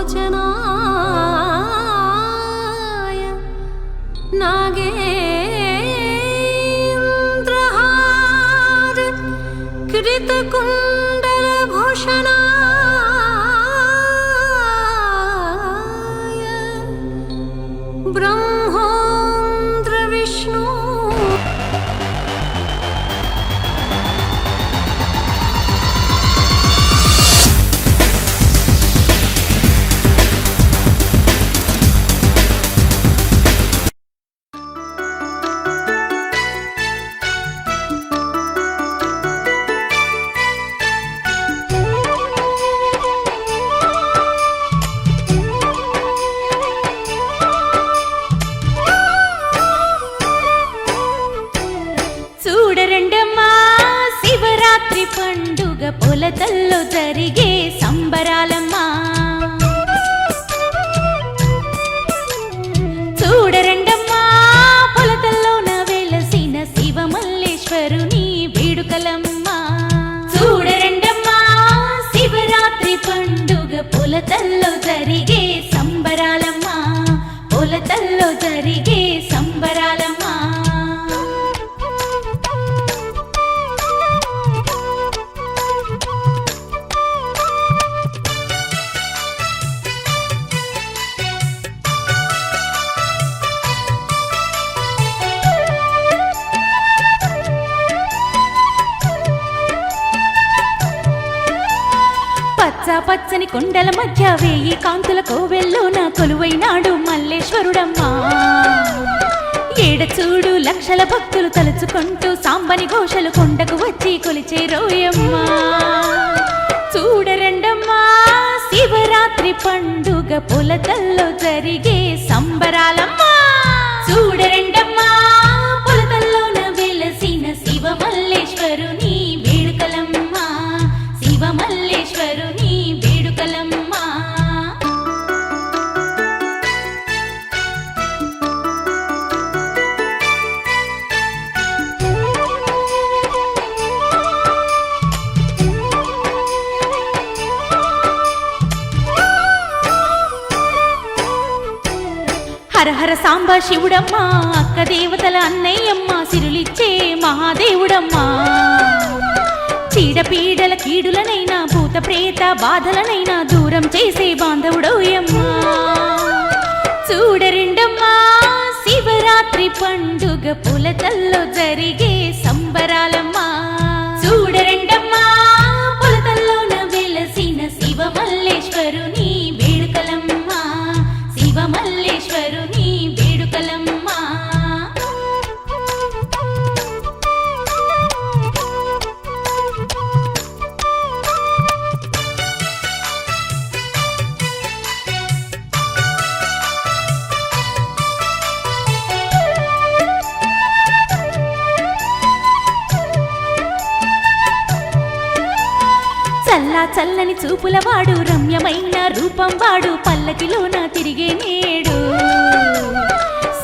लोचनाय नागेन्द्रहार कृतकुण्डलभूषणाय ब्रह्मोन्द्र विष्णु పండుగ పొలతల్లో జరిగే సంబరాలమ్మా చూడరండమ్మా పొలతల్లోన వెలసిన శివమల్లేశ్వరుని వేడుకలమ్మా చూడరండమ్మా శివరాత్రి పండుగ పొలతల్లో జరిగే సంబరాలమ్మా పొలతల్లో జరిగే సంబరాలమ్మా పచ్చని కొండల మధ్య వేయి కాంతుల కోవెల్లోన కొలువైనాడు మల్లేశ్వరుడమ్మా ఏడచూడు లక్షల భక్తులు తలుచుకుంటూ సాంబని ఘోషలు కొండకు వచ్చి కొలిచే రోయమ్మా చూడరండమ్మా శివరాత్రి పండుగ పొలతల్లో జరిగే సంబరాలమ్మా చూడరండమ్మా పొలతల్లోన వెలసిన శివమల్లేశ్వరుని వేడుకలమ్మా శివమల్లేశ్వరుని వేడుకలమ్మా హరహర సాంబ శివుడమ్మా అక్క దేవతల అన్నయ్యమ్మ సిరులిచ్చే మహాదేవుడమ్మా చీడపీడల కీడులనైనా భూత ప్రేత బాధలనైనా దూరం చేసే బాంధవుడోయమ్మా చూడరిండమ్మా శివరాత్రి పండుగ పొలతల్లో జరిగే సంబరాలమ్మా చూడరిండమ్మా పొలతల్లోన వెలసిన శివమల్లేశ్వరుని వేడుకలమ్మా శివమల్లేశ్వరుని వేడుకలమ్మా చల్లని చూపుల వాడు రమ్యమైన రూపం వాడు పల్లకిలోన తిరిగే నేడు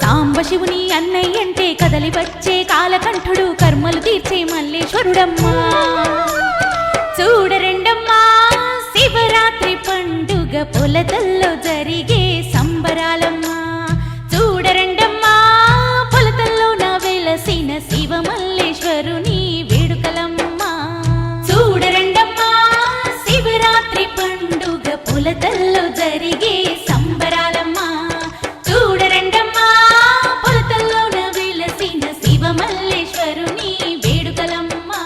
సాంబశివుని అన్నయ్యంటే కదలి వచ్చే కాలకంఠుడు కర్మలు తీర్చే మల్లేశ్వరుడమ్మా చూడరండమ్మా శివరాత్రి పండుగ పొలతల్లో జరిగే సంబరాలమ్మా చూడరండమ్మా పొలతల్లోన వెలసిన శివమల్లేశ్వరుని వేడుకలమ్మా చూడరండమ్మా శివరాత్రి పండుగ పొలతల్లో జరిగే సంబరాలమ్మా చూడరండమ్మా పొలతల్లోన వెలసిన శివమల్లేశ్వరుని వేడుకలమ్మా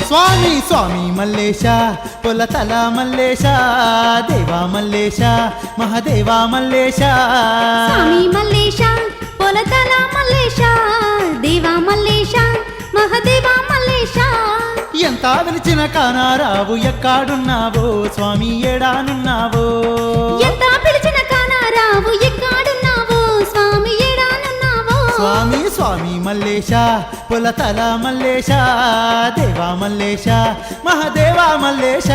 స్వామి స్వామి మల్లేశ పొలతల మల్లేశ దేవా మల్లేశ మహదేవా మల్లేశ స్వామి మల్లేశ పొలతల మల్లేశ దేవా మల్లేశ మహదేవా మల్లేశ ఎంత పిలిచిన కానారావు ఎక్కడున్నావో స్వామి ఏడానున్నావో ఎంత పిలిచిన కానారావు ఎక్కడున్నావో స్వామి ఏడానున్నావో స్వామి స్వామి మల్లేశ పొలతల మల్లేశ దేవా మల్లేశ మహదేవా మల్లేశ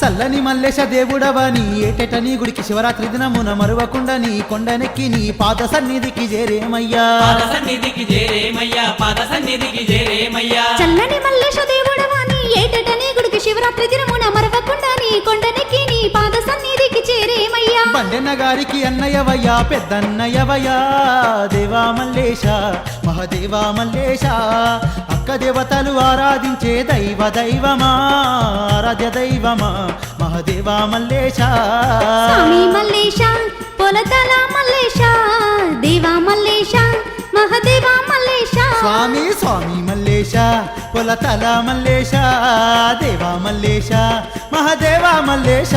చల్లని మల్లేశ దేవుడవని ఏటెట నీ గుడికి శివరాత్రి దినమున మరువకుండా నీ కొండనెక్కి నీ పాద సన్నిధికి చేరేమయ్యా చల్లని మల్లేశ దేవుడవాని ఏటట నీ గుడికి శివరాత్రి దినమున మరవకుండా నీ కొండనెక్కి నీ పాద సన్నిధికి చేరేమయ్యా బండెన్న గారికి అన్నయ్యవయ్యా పెద్దన్నయ్యవయ్యా దేవా మల్లేశ మహదేవా మల్లేశ అక్క దేవతలు ఆరాధించే దైవమా ఆరాధ్య దైవమా మహదేవా మల్లేశ స్వామి మల్లేశ పొలతల మల్లేశ దేవా మల్లేశ మహదేవా మల్లేశ స్వామి స్వామి మల్లేశ పొలతల మల్లేశ దేవా మల్లేశ మహదేవా మల్లేశ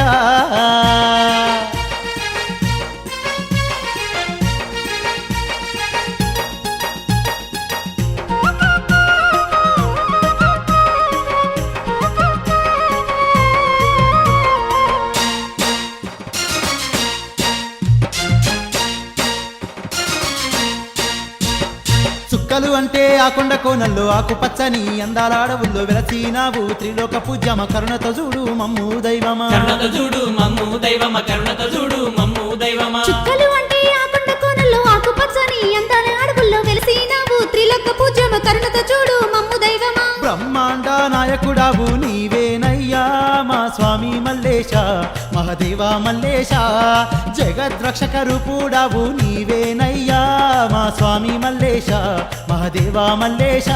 చుక్కలు అంటే ఆ కొండ కోనల్లో ఆకుపచ్చని అందాల అడవుల్లో వెలసినావు త్రిలోక పూజ్యమ కరుణతో చూడు మమ్ము దైవమా చుక్కలు అంటే ఆ కొండ కోనల్లో ఆకుపచ్చని అందాల అడవుల్లో వెలిసినావు త్రిలోక పూజ్యమ కరుణతో చూడు మమ్ము దైవమా బ్రహ్మాండ నాయకుడావు నీవేనయ్యా మా స్వామి మల్లేశ మహదేవా మల్లేశ జగద్రక్షక రూపుడావు నీవేనయ్యా మా స్వామి మల్లేశ మహదేవా మల్లేశ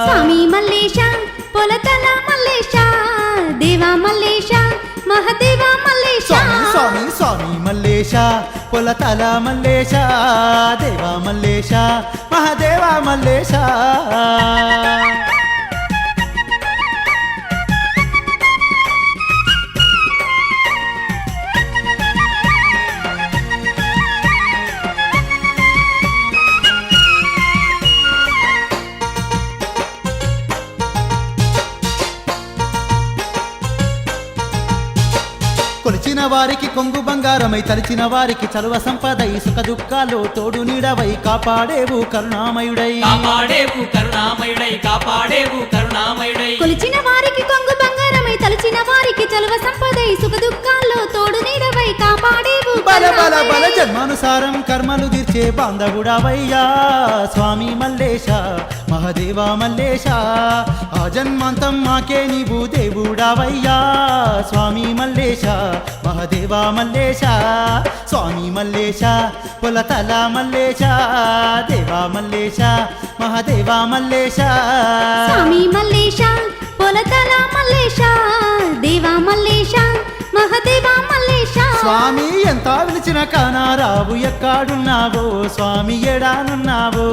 స్వామి మల్లేశ పొలతల మల్లేశ దేవా మల్లేశ మహదేవా మల్లేశ స్వామి స్వామి మల్లేశ పొలతల మల్లేశ దేవా మల్లేశ మహదేవా మల్లేశ కొలిచిన వారికి కొంగు బంగారమై తలిచిన వారికి చలువ సంపదై సుఖ దుఃఖాలు తోడు నీడవై కాపాడేవు కరుణామయుడై కొలిచిన వారికి కొంగు బంగారమై తలచిన వారికి చలువ సంపదై సుఖ దుఃఖాల్లో తోడు నీడవై కాపాడేవు బల బల బల జన్మానుసారం కర్మలు తీర్చే బాంధవుడావయ్యా స్వామి మల్లేశ మహదేవా మల్లేశ ఆ జన్మాంతం మాకే నీవు దేవుడావయ్యా స్వామి మల్లేశ మహదేవా మల్లేశ స్వామి మల్లేశ పొలతల మల్లేశ దేవా మల్లేశ మహదేవా మల్లేశ స్వామి మల్లేశ పొలతల మల్లేశ దేవా మల్లేశ మహదేవా మల్లేశ స్వామి ఎంత పిలిచిన కానారావు ఎక్కడున్నావో స్వామి ఎడానున్నావో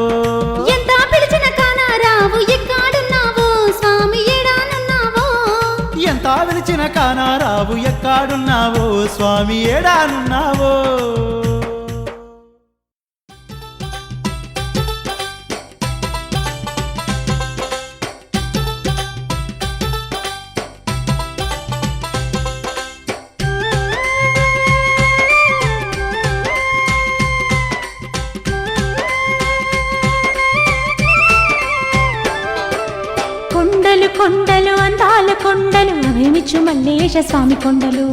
ఎంత పిలిచిన కానారావు ఎక్కడున్నావో స్వామి ఏడానున్నావో ఎంత పిలిచిన కానారావు ఎక్కడున్నావో స్వామి ఎడానున్నావో కొండలు అందాల కొండలు అవేమిచ్చు మల్లేశ స్వామి కొండలు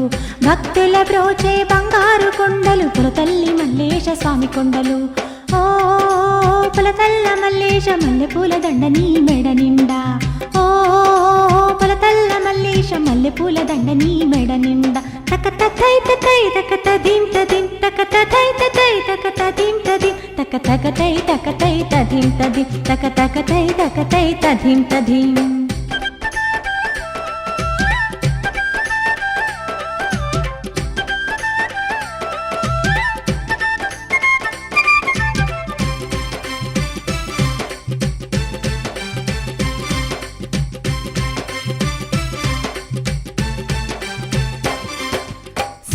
భక్తుల బ్రోచే బంగారు కొండలు పులతల్లి మల్లేశ స్వామి కొండలు ఓ పులతల్ల మల్లేశ మల్లెపూల దండ నీ మెడ నిండా ఓ పులతల్ల మల్లేశ మల్లెపూల దండ నీ మెడ నిండా తకత తై తై తకత దిం తదిం తకత తై తై తకత దిం తదిం తక తక తై తదిం తదిం తక తక తై తదిం తదిం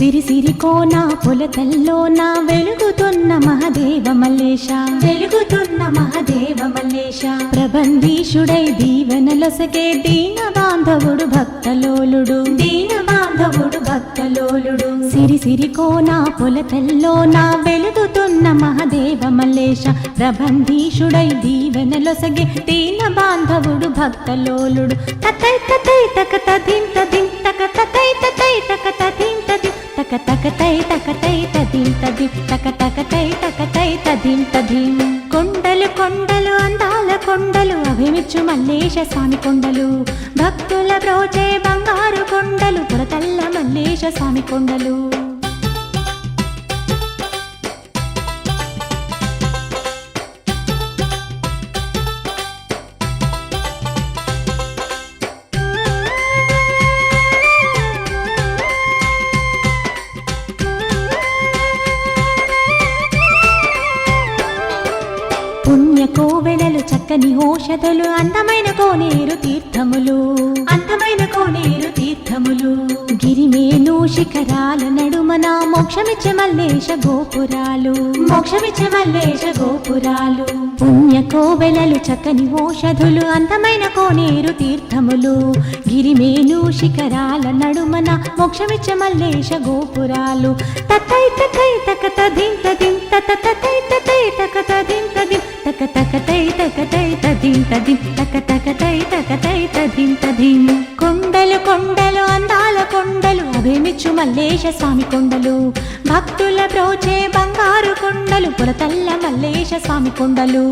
సిరి కోన పొలతల్లోన వెలుగుతున్న మహదేవ మల్లేశ వెలుగుతున్న మహదేవ మల్లేశ ప్రబంధీషుడై దీవెనలొసగే దీన బాంధవుడు భక్తలోలుడు దీన బాంధవుడు భక్తలోలుడు సిరి కోన పొలతల్లోన వెలుగుతున్న మహదేవ మల్లేశ ప్రబంధీషుడై దీవెనలొసగే దీన బాంధవుడు భక్తలోలుడు తతై తతై తక తదిం తదిం తక తతై తతై తక తదిం తదిం తక తక తై తక తై తదిం తదిం తక తక తై తక తై తదిం తదిం కొండలు కొండలు అందాల కొండలు అభిమిచ్చు మల్లేశ స్వామి కొండలు భక్తుల బ్రోచే బంగారు కొండలు పురతల్ల మల్లేశ స్వామి కొండలు కోవెలలు చక్కని ఓషధులు అందమైన కోనేరు తీర్థములు అందమైన కోనేరు తీర్థములు గిరిమేను శిఖరాల నడుమన మోక్షమిచ్చే మల్లేశ గోపురాలు మోక్షమిచ్చే మల్లేశ గోపురాలు పుణ్య కోవెలలు చక్కని ఓషధులు అందమైన కోనేరు తీర్థములు గిరిమేను శిఖరాల నడుమన మోక్షమిచ్చే మల్లేశ గోపురాలు తతై తతై తక తదిం తదిం తత తతై తతై తక తదిం తదిం తక తక తై తక తై తదిం తదిం తక తక తై తక తై తదిం తదిం కొండలు కొండలు అందాల కొండలు అభిమిచ్చు మల్లేశ స్వామి కొండలు భక్తుల బ్రోచే బంగారు కొండలు పురతల్ల మల్లేశ స్వామి కొండలు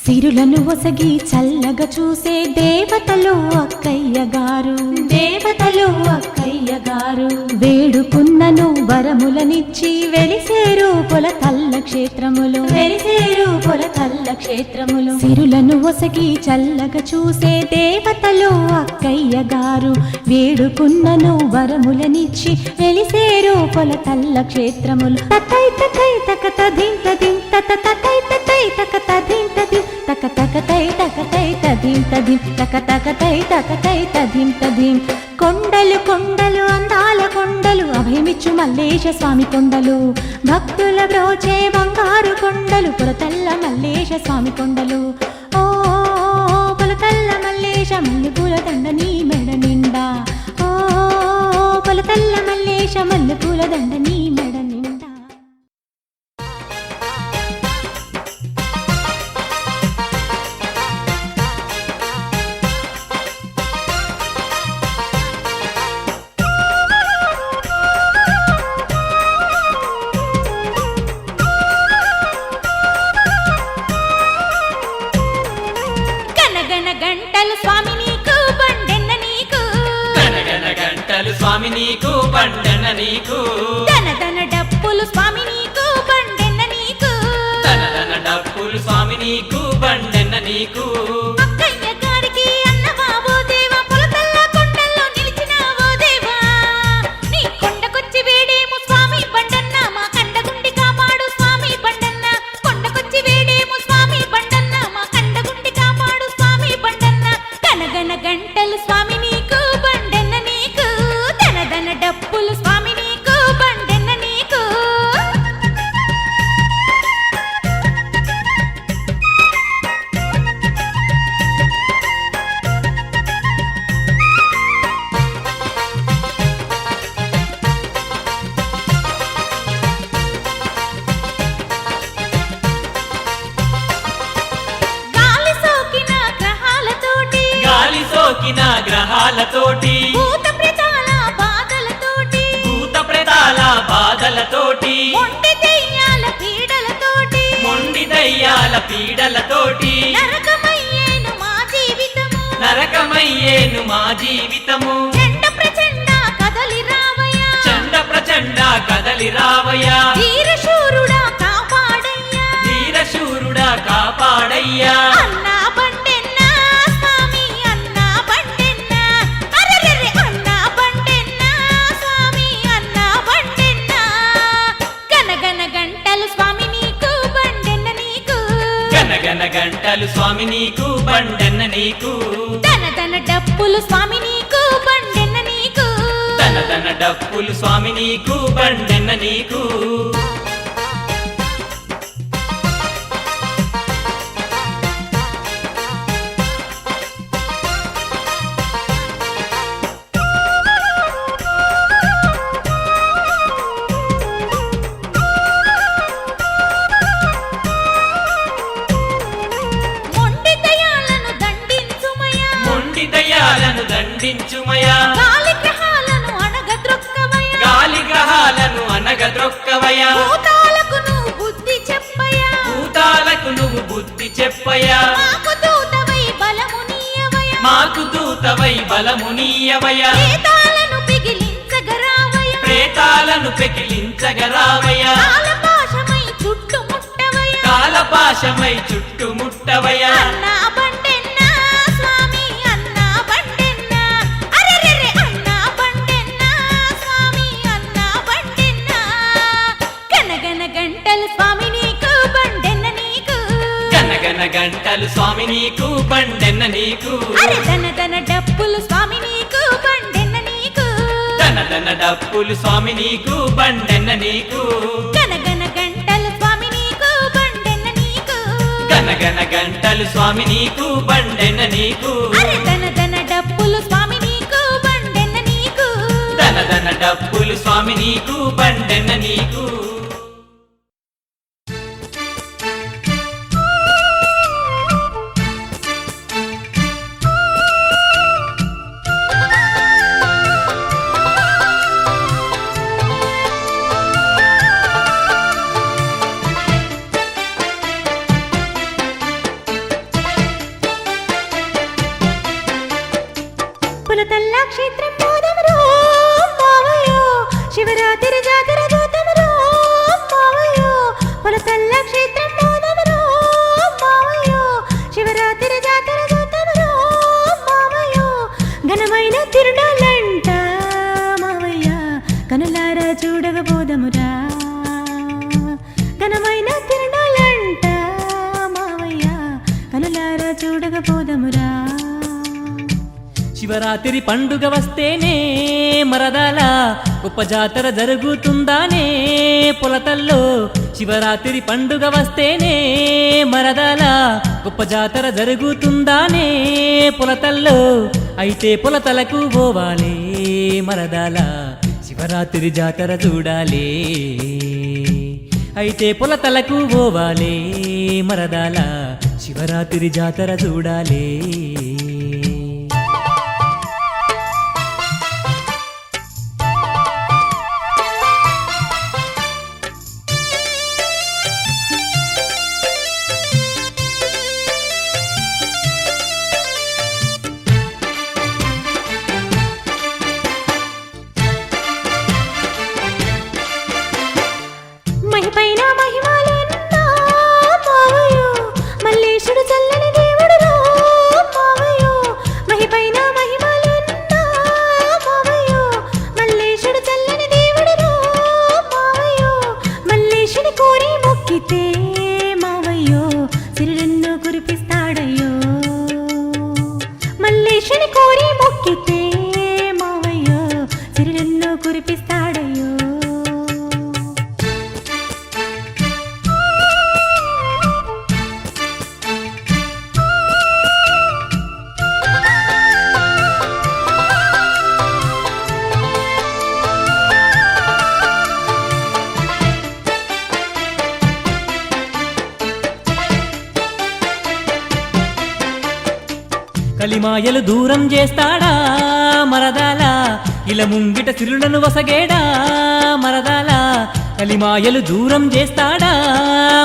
సిరులను ఒసగి చల్లగా చూసే దేవతలు అక్కయ్య గారు దేవతలు అక్కయ్య గారు వేడుకున్నను వరములనిచ్చి వెలిసేరు పొలతల్ల క్షేత్రములు వెలిసేరు పొలతల్ల క్షేత్రములు సిరులను ఒసగి చల్లగా చూసే దేవతలు అక్కయ్య గారు వేడుకున్నను వరములనిచ్చి వెలిసేరు పొలతల్ల క్షేత్రములు తతై తతై తక తదిం తదిం తత తతై తతై తక తదిం తదిం తక తక తై తక తై తదిం తదిం తక తక తై తక తై తదిం తదిం కొండలు కొండలు అందాల కొండలు అభయమిచ్చు మల్లేశ స్వామి కొండలు భక్తుల బ్రోచే బంగారు కొండలు పురతల్ల మల్లేశ స్వామి కొండలు ఓ పులతల్ల మల్లేశ మల్లెపూల దండ నీ మెడ నిండా ఓ పులతల్ల మల్లేశ మల్లెపూల దండ నీ మెడ నిండా స్వామి నీకు బండెన్న నీకు దన దన డప్పులు స్వామి నీకు బండెన్న నీకు దన దన డప్పులు స్వామి నీకు బండెన్న నీకు అక్కయ్య గారికి అన్నవావో దేవా పొలతల్ల కొండల్లో నిలిచినావో దేవా నీ కొండకొచ్చి వేడేము స్వామి బండన్న మా కండగుండి కాపాడు స్వామి బండన్న కొండకొచ్చి వేడేము స్వామి బండన్న మా కండగుండి కాపాడు స్వామి బండన్న గనగన గంటలు స్వామి నీకు బండెన్న నీకు దన డప్పులు స్వామి నీకు బండెన్న నీకు గాలి సోకిన గ్రహాలతోటి భూత ప్రేతాల బాధలతోటి భూత ప్రేతాల బాధలతోటి మొండి దెయ్యాల పీడలతోటి మొండి దయ్యాల పీడలతోటి నరకమయ్యేను మా జీవితము నరకమయ్యేను మా జీవితము చండ ప్రచండ కదలి రావయ్యా చండ ప్రచండ కదలి రావయ్యా వీరశూరుడా కాపాడయ్యా వీరశూరుడా కాపాడయ్యా అన్నా బండెన్న స్వామి అన్నా బండెన్న స్వామి నీకు బండెన్న నీకు తన తన డప్పులు స్వామి నీకు బండెన్న నీకు తన తన డప్పులు స్వామి నీకు బండెన్న నీకు మొండి దయాలను దండించుమయా గాలి గ్రహాలను అణగద్రొక్కవయ్యా గాలి గ్రహాలను అనగద్రొక్కవయా భూతాలకు నువ్వు బుద్ధి చెప్పయ్యా భూతాలకు నువ్వు బుద్ధి చెప్పయా మాకు దూతవై బలమునీయవయ్యా మాకు దూతవై బలమునీయవయా ప్రేతాలను పిగిలించగరావయ్యా ప్రేతాలను పెకిలించగరావయా కాలపాశమై చుట్టుముట్టవయ్యా కాలపాశమై చుట్టుముట్టవయా అన్నా బండెన్నా స్వామి అన్నా బండెన్నా అరెరెరె అన్నా బండెన్నా స్వామి అన్నా బండెన్నా గనగన గంటలు స్వామి నీకు బండెన్న నీకు గనగన గంటలు స్వామి నీకు బండెన్న నీకు అరె దన దన డప్పులు స్వామి నీకు బండెన్న నీకు దన దన డప్పులు స్వామి నీకు బండెన్న నీకు గనగన గంటలు స్వామి నీకు బండెన్న నీకు గనగన గంటలు స్వామి నీకు బండెన్న నీకు అరె దన దన డప్పులు స్వామి నీకు బండెన్న నీకు దన దన డప్పులు స్వామి నీకు బండెన్న నీకు పులతల్లా క్షేత్రం పోదమురో మావయ్యో శివరాత్రి జాతర చూతమురో మావయ్యో పులతల్లా క్షేత్రం పోదమురో మావయ్యో శివరాత్రి జాతర చూతమురో మావయ్యో ఘనమైన తిరునాళ్ళంట మావయ్య కనులారా చూడగబోదమురా ఘనమైన తిరునాళ్ళంట మావయ్య కనులారా చూడగబోదమురా శివరాత్రి పండుగ వస్తేనే మరదాల గొప్ప జాతర జరుగుతుందానే పొలతల్లో శివరాత్రి పండుగ వస్తేనే మరదాల గొప్ప జాతర జరుగుతుందానే పొలతల్లో అయితే పొలతలకు పోవాలే మరదాల శివరాత్రి జాతర చూడాలే అయితే పొలతలకు పోవాలే మరదాల శివరాత్రి జాతర చూడాలే మహిపైన మహిమాలెన్నో మావయ్యో మల్లేశుడు చల్లని దేవుడు రా మావయ్యో మహిపైన మహిమాలెన్నో మావయ్యో మల్లేశుడు చల్లని దేవుడు రా మావయ్యో మల్లేశుని కోరి మొక్కితే మావయ్యో సిరులెన్నో కురిపిస్తాడయ్యో మల్లేశుని కోరి మొక్కితే మావయ్యో సిరులెన్నో కురిపిస్తాడయ్యో కలిమాయలు దూరం చేస్తాడా మరదాల ఇలా ముంగిట సిరులను వసగేడా మరదాల కలిమాయలు దూరం చేస్తాడా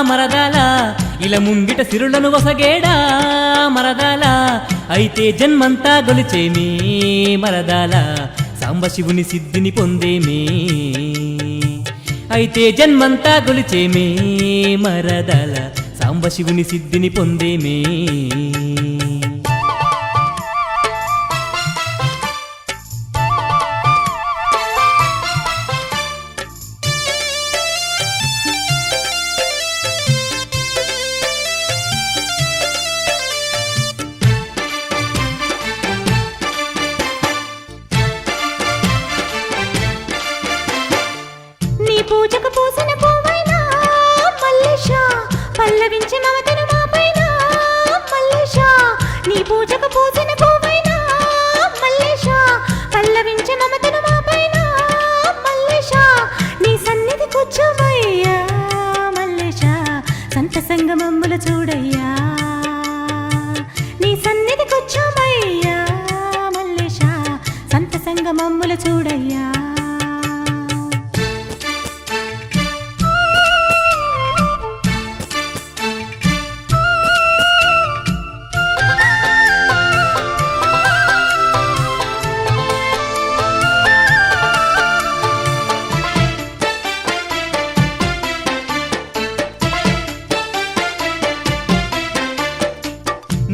మరదాల ఇలా ముంగిట సిరులను వసగేడా మరదాల అయితే జన్మంతా గొలిచేమే మరదాల సాంబశివుని సిద్ధిని పొందేమే అయితే జన్మంతా గొలిచేమే మరదాల సాంబశివుని సిద్ధిని పొందేమే పూజకు పూసిన పువ్వైనా మల్లేశ పల్లవించి మమతను మాపైన మల్లేశ నీ పూజకు పూసిన పువ్వైనా మల్లేశ పల్లవించి మమతను మాపైన మల్లేశ నీ సన్నిధి కూర్చోవయ్యా మల్లేశ సంత సంగమమ్ములు చూడయ్యా నీ సన్నిధి కూర్చోవయ్యా మల్లేశ సంత సంగమమ్ములు చూడయ్యా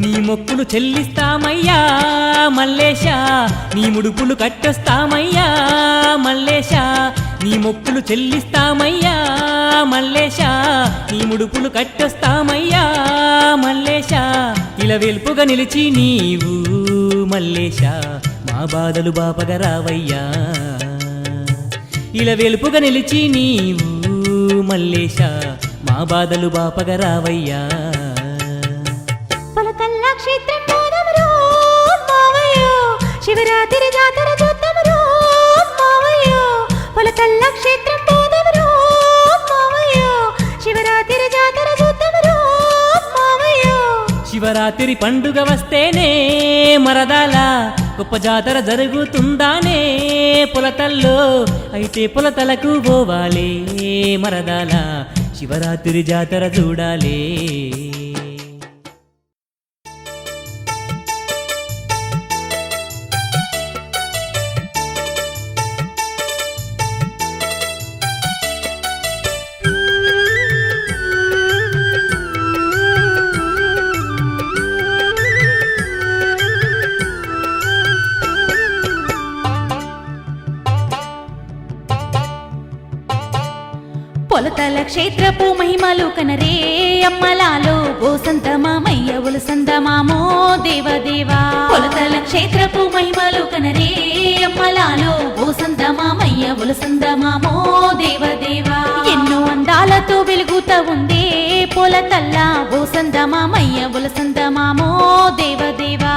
నీ మొక్కులు చెల్లిస్తామయ్యా మల్లేశ నీ ముడుపులు కట్టొస్తామయ్యా మల్లేశ నీ మొక్కులు చెల్లిస్తామయ్యా మల్లేశ నీ ముడుపులు కట్టొస్తామయ్యా మల్లేశ ఇలా వెలుపుగా నిలిచి నీవు మల్లేశ మా బాధలు బాపగా రావయ్యా ఇలా వెలుపుగా నిలిచి నీవు మల్లేశ మా బాధలు బాపగా రావయ్యా పొలకల్లా క్షేత్రం పోదమురో మావయ్యో శివరాత్రి జాతర చూద్దామురో మావయ్యో పొలకల్లా క్షేత్రం పోదమురో మావయ్యో శివరాత్రి జాతర చూద్దామురో మావయ్యో శివరాత్రి పండుగ వస్తేనే మరదాల గొప్ప జాతర జరుగుతుందానే పొలతల్లో అయితే పొలతలకు పోవాలే మరదాల శివరాత్రి జాతర చూడాలే పొలతల క్షేత్రపు మహిమలు కనరే అమ్మలాలో గోసంత మామయ్య ఉలసంద మామో దేవదేవా పొలతల క్షేత్రపు మహిమలు కనరే అమ్మలాలో గోసంత మామయ్య ఉలసంద మామో దేవదేవా ఎన్నో అందాలతో వెలుగుతా ఉందే పొలతల్ల గోసంద మామయ్య ఉలసంద మామో దేవదేవా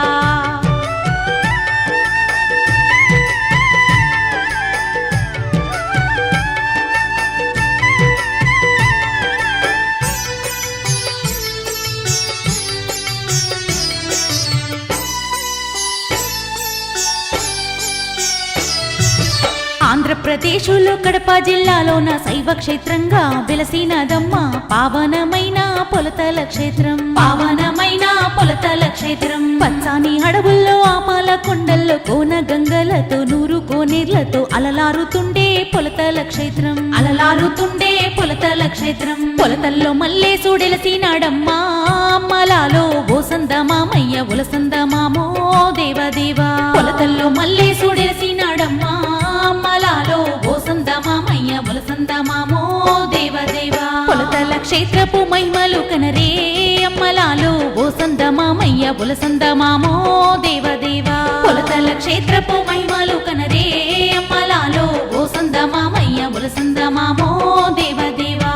ఆంధ్రప్రదేశ్లో కడప జిల్లాలోన శైవ క్షేత్రంగా వెలసినదమ్మ పావనమైన పొలతల క్షేత్రం పావనమైన పొలతల క్షేత్రం పచ్చాని అడవుల్లో ఆపాల కొండల్లో కోన గంగలతో నూరు కోనేర్లతో అలలారుతుండే పొలతల క్షేత్రం అలలారుతుండే పొలతల క్షేత్రం పొలతల్లో మల్లే సూడెలసినాడమ్మా అమ్మలాలో ఓసంద మామయ్య ఉలసంద మామో దేవదేవా పొలతల్లో మల్లే సూడెలసినాడమ్మా అమ్మలాలో ఓసంద మామయ్య ఉలసంద మామో దేవదేవా పొలతల క్షేత్రపు మహిమలు కనరే అమ్మలాలో ఓసంద మామయ్య ఉలసంద మామో దేవదేవా పొలతల క్షేత్రపు మహిమలు కనరే అమ్మలాలో ఓసంద మామయ్య ఉలసంద మామో దేవదేవా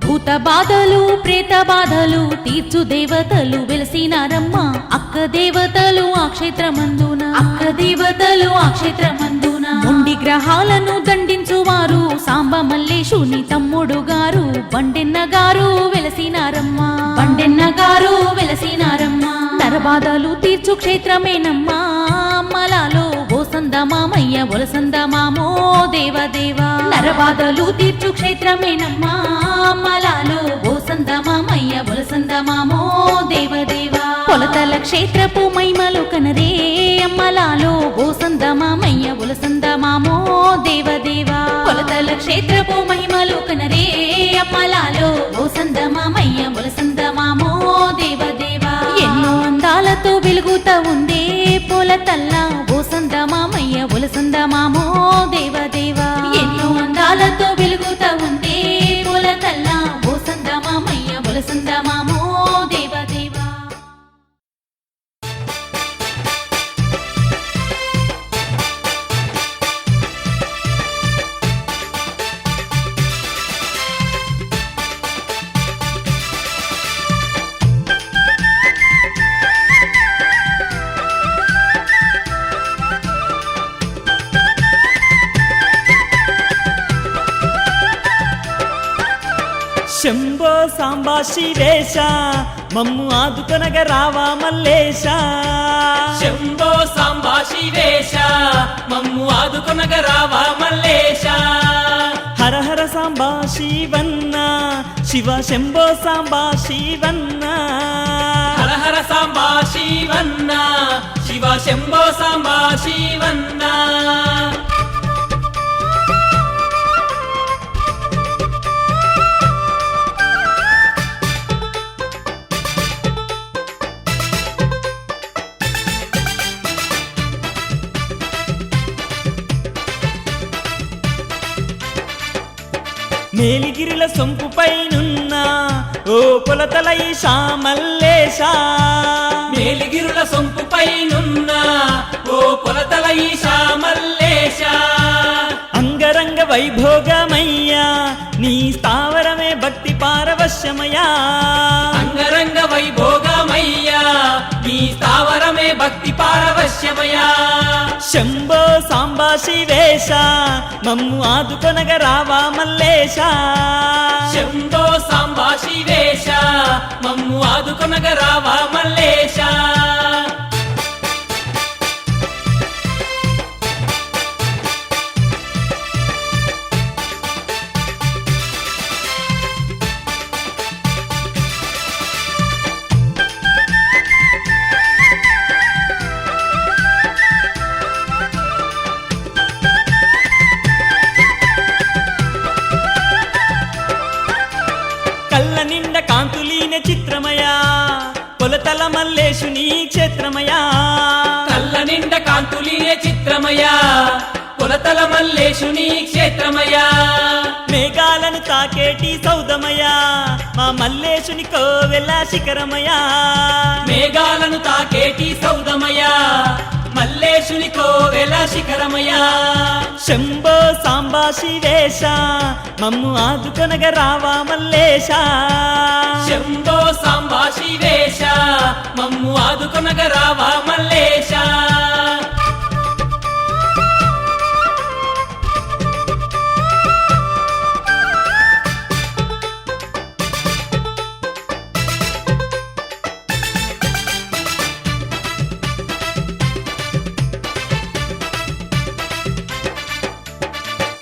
భూత బాధలు ప్రేత బాధలు తీర్చు దేవతలు వెలసినారమ్మ అక్క దేవతలు ఆ క్షేత్రమందున అక్క దేవతలు ఆ క్షేత్రమందున మొండి గ్రహాలను దండించువారు సాంబ మల్లేశుని తమ్ముడు గారు బండెన్న గారు వెలసినారమ్మ బండెన్న గారు వెలసినారమ్మ నరబాధలు తీర్చు క్షేత్రమేనమ్మా అమ్మలాలో ఓసంద మామయ్య ఉలసంద మామో దేవదేవా నరబాధలు తీర్చు క్షేత్రమేనమ్మా అమ్మలాలో ఓసంద మామయ్య ఉలసంద మామో దేవదేవా పొలతల క్షేత్రపు మహిమలు కనరే అమ్మలాలో ఓసంద మామయ్య ఉలసంద మామో దేవదేవా పొలతల క్షేత్రపు మహిమలు కనరే అమ్మలాలో ఓసంద మామయ్య ఉలసంద మామో దేవదేవా శంభో సాంబా శివేశ మమ్ము ఆదుకొనగ రావా మల్లేశ శంభో సాంబా శివేశ మమ్ము ఆదుకొనగ రావా మల్లేశ హర హర సాంబా శివన్న శివ శంభో సాంబా శివన్న హర హర సాంబా శివన్న శివ శంభో సాంబా శివన్న మేలిగిరిల సొంపు పైనున్న ఓ కొలతల ఈశా మల్లేశ మేలిగిరుల సొంపు పైనున్న ఓ కొలతల ఈశా మల్లేశ అంగరంగ వైభోగమయ్యా నీ స్థావరమే భక్తి పారవశ్యమయా అంగరంగ వైభోగమయ్యా నీ స్థావరమే భక్తి పారవశ్యమయా శంభో సాంబా శివేశ మమ్ము ఆదుకొనగ రావా మల్లేశ శంభో సాంబా శివేశ మమ్ము ఆదుకొనగ రావా మల్లేశ కళ్ళ నిండ కాంతులీన చిత్రమయా కొలతల మల్లేశుని క్షేత్రమయా కళ్ళ నిండ కాంతులీనే చిత్రమయా కొలతల మల్లేశుని క్షేత్రమయా మేఘాలను తాకేటి సౌదమయా మా మల్లేశుని కోవెల శిఖరమయా మేఘాలను తాకేటి సౌదమయా మల్లేశుని కోవెల శిఖరమయా శంభో సాంబా శివేశ మమ్ము ఆదుకొనగ రావా మల్లేశ శంభో సాంబా శివేశ మమ్ము ఆదుకొనగ రావా మల్లేశ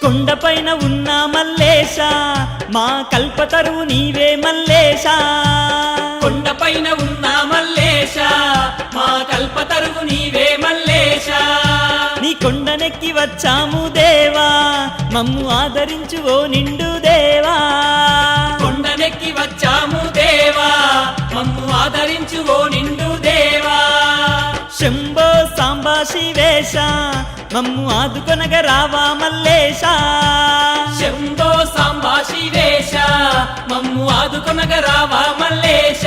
కొండపైన ఉన్న మల్లేశ మా కల్పతరువు నీవే మల్లేశ కొండపైన ఉన్న మల్లేశ మా కల్పతరువు నీవే మల్లేశ నీ కొండనెక్కి వచ్చాము దేవా మమ్ము ఆదరించు ఓ నిండు దేవా కొండనెక్కి వచ్చాము దేవా మమ్ము ఆదరించు ఓ నిండు దేవా శంభో సాంబా శివేశ మమ్ము ఆదుకొనగ రావా మల్లేశ శంభో సాంబా శివేశ మమ్ము ఆదుకొనగ రావా మల్లేశ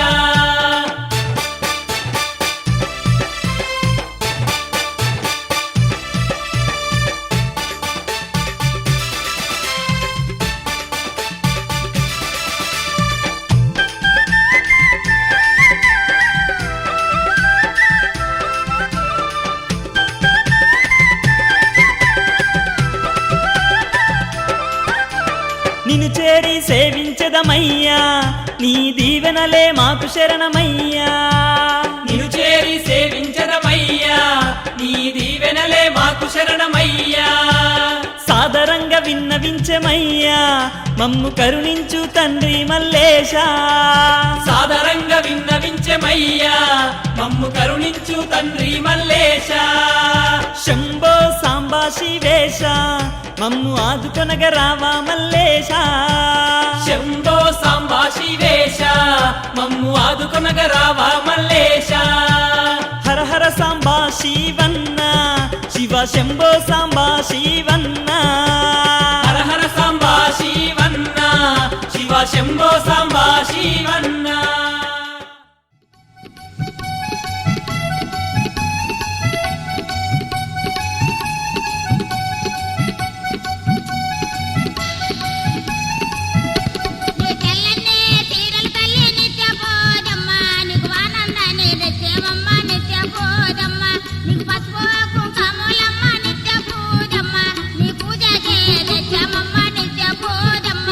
నిన్ను చేరి సేవించదమయ్యా నీ దీవెనలే మాకు శరణమయ్యా నిన్ను చేరి సేవించదమయ్యా నీ దీవెనలే మాకు శరణమయ్యా సాదరంగా విన్నవించమయ్యా మమ్ము కరుణించు తండ్రి మల్లేశ సాదరంగా విన్నవించమయ్యా మమ్ము కరుణించు తండ్రి మల్లేశ శంభో సాంబా శివేశ మమ్ము ఆదుకొనగ రావా మల్లేశ శంభో సాంబా శివేశ మమ్ము ఆదుకొనగ రావా మల్లేశ హర హర సాంబా శివన్న శివ శంభో సాంబా శివన్న హర హర సాంబా శివన్న శివ శంభో సాంబా శివన్న నీ తెల్లనే తీరల తల్లి నిత్య పోదమ్మ నీకు ఆనందాన్ని తెచ్చేవమ్మ నిత్య పోదమ్మ నీకు పసుపు కుంకుమలమ్మ నిత్య పూజమ్మ నీ పూజ తెచ్చామమ్మ నిత్య పోదమ్మ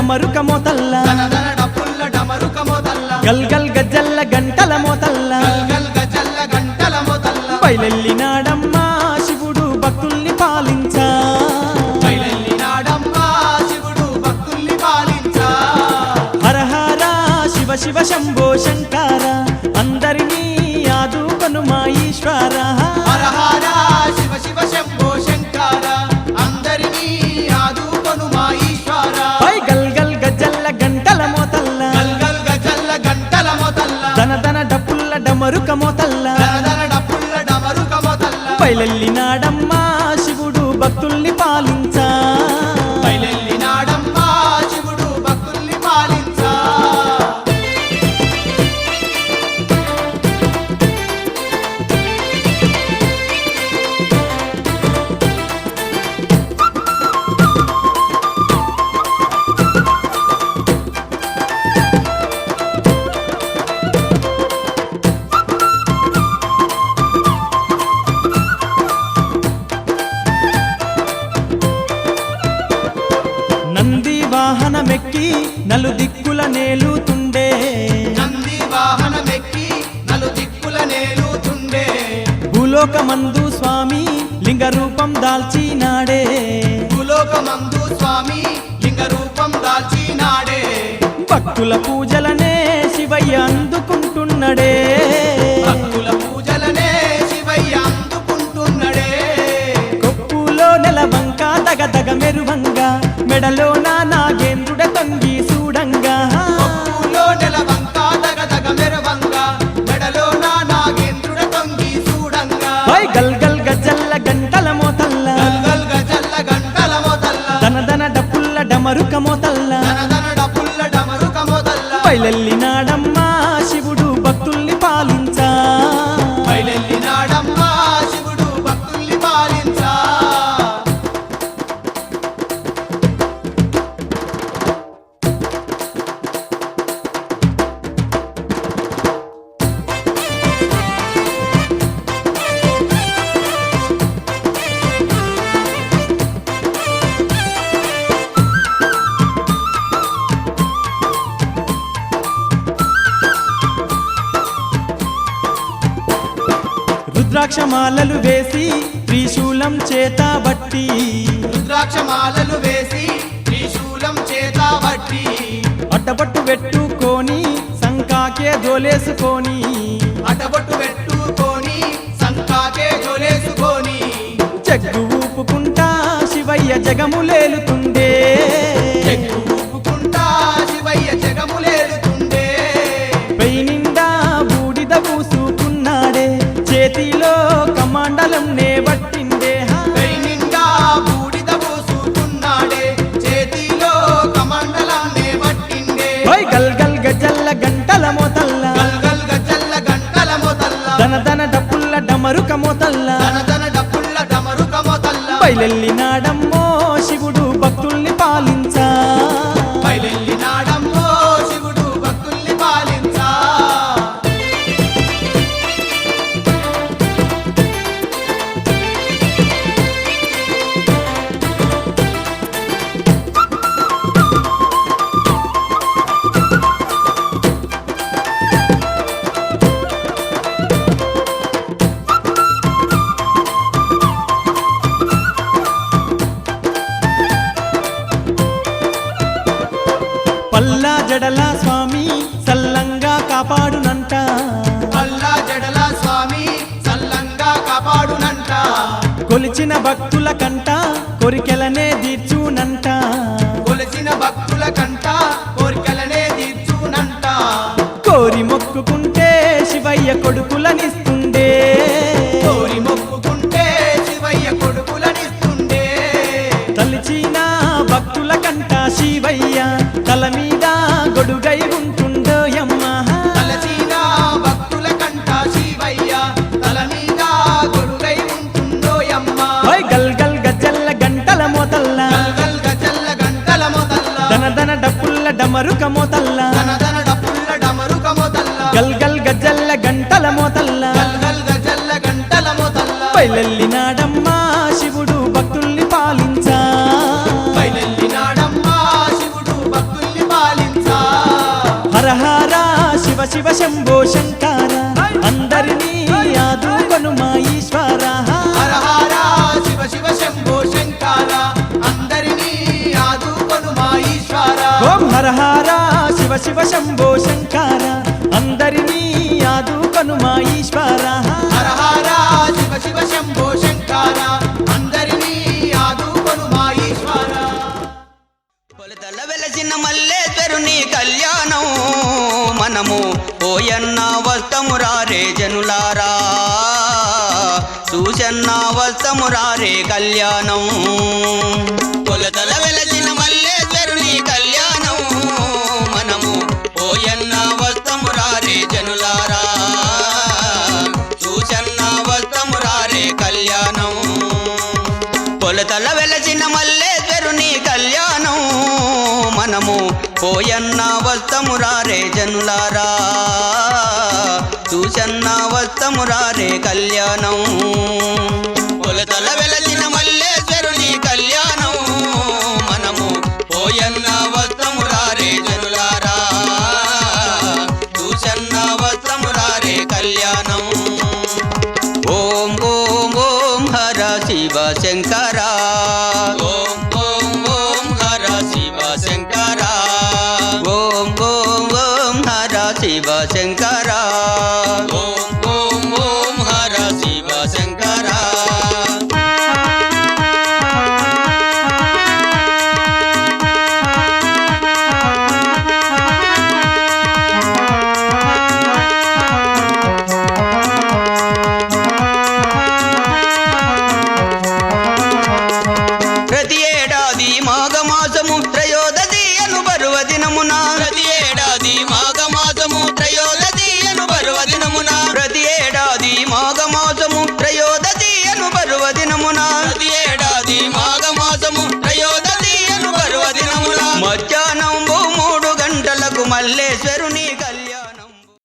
డమరుక మోతల్ల దనదన డప్పుల్ల డమరుక మోతల్ల గల్ గల్ గజ్జల్ల గంటల మోతల్ల గల్ గజల్ల గంటల మోతల్ల బయలెల్లినాడమ్మా శివుడు భక్తుల్ని పాలించా బయలెల్లినాడమ్మా శివుడు భక్తుల్ని పాలించా హర హర శివ శివ శంభో శంకర అందరినీ ఆదుకొను మా ఈశ్వర హర హర శివ శివ శంభో శంకర అందరినీ ఆదుకొను మా ఈశ్వర పై గల్ గల్ గజ్జల్ల గంటల మోతల్ల గల్ గల్ గజల్ల గంటల మోతల్ల దన దన డప్పుల్ల డమరుక మోతల్ల దనదన డప్పుల్ల డమరుక మోతల్ల బయలెల్లినాడమ్మా శివుడు భక్తుల్ని పాలించా బయలెల్లినాడమ్మా శివుడు భక్తుల్ని పాలించా నంది వాహనమెక్కి నలు దిక్కుల నేలుతుండే నంది వాహనమెక్కి నలు దిక్కుల నేలుతుండే భూలోకమందు స్వామి లింగ రూపం దాల్చినాడే భూలోకమందు స్వామి లింగ రూపం దాల్చినాడే భక్తుల పూజలనే శివయ్య అందుకుంటున్నడే భక్తుల పూజలనే శివయ్య అందుకుంటున్నడే కొప్పులో నెలవంక దగ దగ మెరువంగా మెడలో నాగేంద్రుడ తొంగి చూడంగా కొప్పులో నెలవంక దగ దగ మెరవంగా మెడలో నాగేంద్రుడ తొంగి చూడంగా పై గల్ గల్ గజ్జల్ల గంటల మోతల్ల గల్ గల్ గజల్ల గంటల మోతల్ల దన దన డప్పుల్ల డమరుక మోతల్ల దనదన డప్పుల్ల డమరుక మోతల్ల బయలెల్లినాడమ్మా శివుడు భక్తుల్ని పాలించా బయలెల్లినాడమ్మా శివుడు భక్తుల్ని పాలించా రుద్రాక్షమాలలు వేసి త్రిశూలం చేత బట్టి రుద్రాక్షమాలలు వేసి త్రిశూలం చేత బట్టి అడ్డపట్టు పెట్టుకొని సంకాకే జోలేసుకొని అటబొట్టు పెట్టుకొని సంకాకే జోలేసుకొని జగ్గు ఊపుకుంటా శివయ్య జగములేలుతుండే చెక్కు ఊపుకుంటా శివయ్య జగములేలుతుండే పై నిండా బూడిద పూసుకున్నాడే చేతిలో కమాండలం నే పట్టిండే పై నిండా బూడిద పూసుకున్నాడే చేతిలో కమండలాన్నే పట్టిండే పై గల్ గల్ గజల్ల గంటల మోతల్ల గల్ గల్ గజల్ల గంటల మోతల్ల దన దన డప్పుల్ల డమరుక మోతల్ల దనదన డప్పుల్ల డమరుక మోతల్ల బయలెల్లినాడమ్మో శివుడు భక్తుల్ని పాలించా బయలెల్లినాడమ్మో శివుడు భక్తుల్ని పాలించా పల్లా జడల స్వామి సల్లంగా కాపాడునంట అల్లా జడల స్వామి సల్లంగా కాపాడునంట కొలిచిన భక్తుల కంట కోరికెలనే తీర్చునంట కొలిసిన భక్తుల కంట కోరికలనే తీర్చునంట కోరి మొక్కుకుంటే శివయ్య కొడుకులనిస్తుండే కోరి మొక్కుకుంటే శివయ్య కొడుకులనిస్తుండే తలిచిన భక్తుల కంట శివయ్య తల మీద గొడుగై ఉంటుండో యమ్మ తలచిన భక్తుల కంట శివయ్య తల మీద గొడుగై ఉంటుందో యమ్మ ఓయ్ గల్ గల్ గజ్జల్ల గంటల మోతల్ల గల్ గల్ గజల్ల గంటల మోతల్ల దన దన డప్పుల్ల డమరుక మోతల్ల దనదన డప్పుల్ల డమరుక మోతల్ల గల్ గల్ గజ్జల్ల గంటల మోతల్ల గల్ గల్ గజల్ల గంటల మోతల్ల బయలెల్లినాడమ్మా శివుడు భక్తుల్ని పాలించా బయలెల్లినాడమ్మా శివుడు భక్తుల్ని శివ శంభో శంకర అందరినీ ఆదుకొను మా ఈశ్వర హర హర శివ శివ శంభో శంకర అందరినీ ఆదుకొను మా ఈశ్వర ఓం హర హర శివ శివ శంభో శంకర అందరినీ ఆదుకొను మా ఈశ్వర హర హర శివ శివ శంభో శంకర అందరినీ ఆదుకొను మా ఈశ్వర కొలతల వెలసిన మల్లేశ్వరుని కళ్యాణం మనము ఓయన్న వస్తమురారే జనులారా చూసన్న వస్తమురారే కళ్యాణం కొలతల వెలసిన మల్లేశ్వరుని కళ్యాణం మనము ఓయన్న వస్తమురారే జనులారా చూసన్న వస్తమురారే కళ్యాణం కొలతల వెలసిన మల్లేశ్వరుని కళ్యాణం మనము పోయన్న వస్తమురారే జనులారా చూసన్న వస్తమురారే కళ్యాణం కొలతల వెలసిన మల్లేశ్వరుని కళ్యాణం మనము పోయన్న వస్తమురారే జనులారా చూసన్న వస్తమురారే కళ్యాణం ఓం ఓం ఓం హర శివ శంకర ఓం ఓం ఓం హర శివ శంకర ఓం ఓం ఓం హర శివ శంకర ఓం